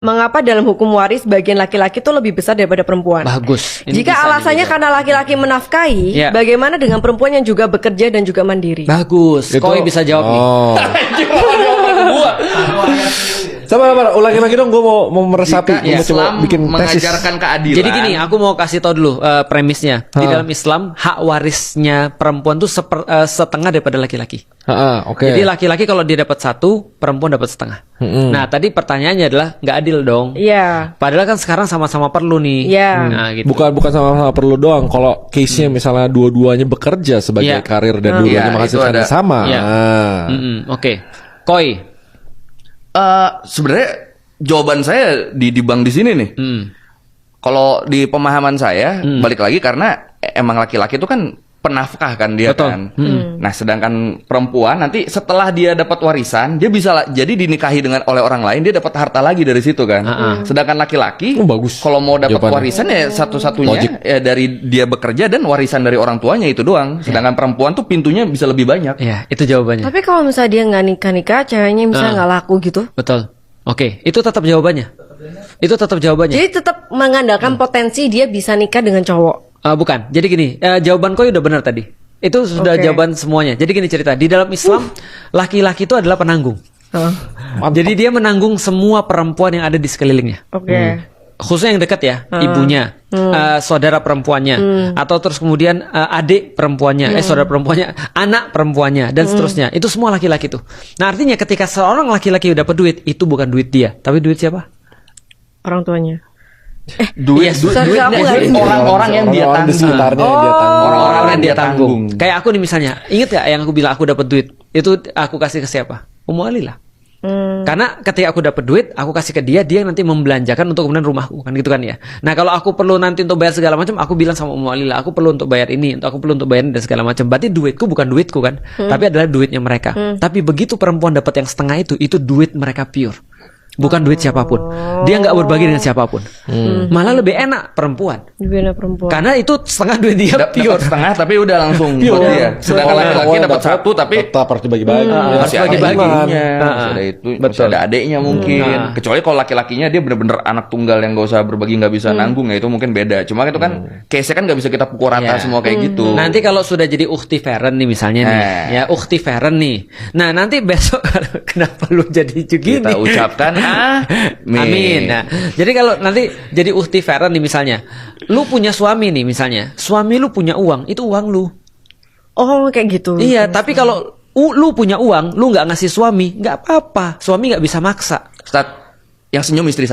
Mengapa dalam hukum waris bagian laki-laki itu lebih besar daripada perempuan? Bagus. Ini Jika bisa alasannya dijawab. karena laki-laki menafkahi, Ya. bagaimana dengan perempuan yang juga bekerja dan juga mandiri? Bagus. Koi bisa jawab nih. Oh. Sabar, ulangi lagi dong. Gue mau meresapi. Jika Gue mau coba Islam bikin tesis. mengajarkan keadilan. Jadi gini, aku mau kasih tau dulu premisnya. Di dalam Islam, hak warisnya perempuan tuh setengah daripada laki-laki. Oke. Jadi laki-laki kalau dia dapat satu, perempuan dapat setengah. Nah, tadi pertanyaannya adalah nggak adil dong. Iya. Padahal kan sekarang sama-sama perlu nih. Iya. Nah, gitu. Bukan sama-sama perlu doang. Kalau case-nya misalnya dua-duanya bekerja sebagai Iya. karir dan dua-duanya Iya, menghasilkan itu ada. yang sama. Iya. Oke. Koi. Sebenarnya jawaban saya di bank di sini nih. Kalau di pemahaman saya balik lagi karena emang laki-laki itu kan penafkah kan dia. Betul. Kan. Nah, sedangkan perempuan nanti setelah dia dapat warisan, dia bisa jadi dinikahi oleh orang lain, dia dapat harta lagi dari situ kan. Sedangkan laki-laki Bagus kalau mau dapat jawabannya. warisan ya satu-satunya Logik. ya dari dia bekerja dan warisan dari orang tuanya itu doang. Sedangkan perempuan tuh pintunya bisa lebih banyak. Ya, itu jawabannya. Tapi kalau misalnya dia nggak nikah-nikah, ceweknya misalnya nggak laku gitu, Betul. Oke, itu tetap jawabannya. Itu tetap jawabannya. jadi tetap mengandalkan potensi dia bisa nikah dengan cowok. Bukan. Jadi gini, jawaban koi udah benar tadi. Itu sudah Oke. jawaban semuanya. Jadi gini cerita, di dalam Islam laki-laki itu adalah penanggung. Jadi dia menanggung semua perempuan yang ada di sekelilingnya. Oke. Khususnya yang dekat ya, ibunya, saudara perempuannya, atau terus kemudian adik perempuannya, saudara perempuannya, anak perempuannya, dan seterusnya. Itu semua laki-laki tuh. Nah artinya ketika seorang laki-laki dapat duit, itu bukan duit dia, tapi duit siapa? Orang tuanya. Duit, Yes, sorry, aku nggak ingat. orang-orang yang dia Orang-orang di tanggung. sekitarnya yang dia tanggung. Orang-orang yang dia dia tanggung. tanggung. Kayak aku nih misalnya, inget gak yang aku bilang aku dapat duit? Itu aku kasih ke siapa? Ummu Alilah. Karena ketika aku dapat duit, aku kasih ke dia, dia nanti membelanjakan untuk kemudian rumahku, kan gitu kan ya. Nah kalau aku perlu nanti untuk bayar segala macam, aku bilang sama Ummu Alilah, aku perlu untuk bayar ini, aku perlu untuk bayar ini dan segala macam. Berarti duitku bukan duitku kan, tapi adalah duitnya mereka. Tapi begitu perempuan dapat yang setengah itu duit mereka pure. Bukan duit siapapun. Dia nggak berbagi dengan siapapun. Malah lebih enak perempuan. Gimana perempuan? Karena itu setengah duit dia pure. Dapat setengah tapi udah langsung buat dia. Sedangkan laki-laki dapat satu tapi tetap harus dibagi-bagi. harus masih ada bagi-bagi. ibunya, masih ada itu, masih ada adeknya mungkin. Kecuali kalau laki-lakinya dia bener-bener anak tunggal yang gak usah berbagi, nggak bisa nanggung ya itu mungkin beda. Cuma itu kan case-nya kan nggak bisa kita pukul rata Iya. semua kayak gitu. Nanti kalau sudah jadi ukhti Feren nih misalnya nih, ya ukhti Feren nih. Nah nanti besok kenapa lu jadi begini? Kita ucapkan Amin. Nah, jadi kalau nanti jadi ukhti Feren nih misalnya, lu punya suami nih misalnya, suami lu punya uang, itu uang lu. Oh kayak gitu. Iya, tapi kalau lu punya uang, lu nggak ngasih suami, nggak apa-apa. Suami nggak bisa maksa. Ustaz, yang senyum istri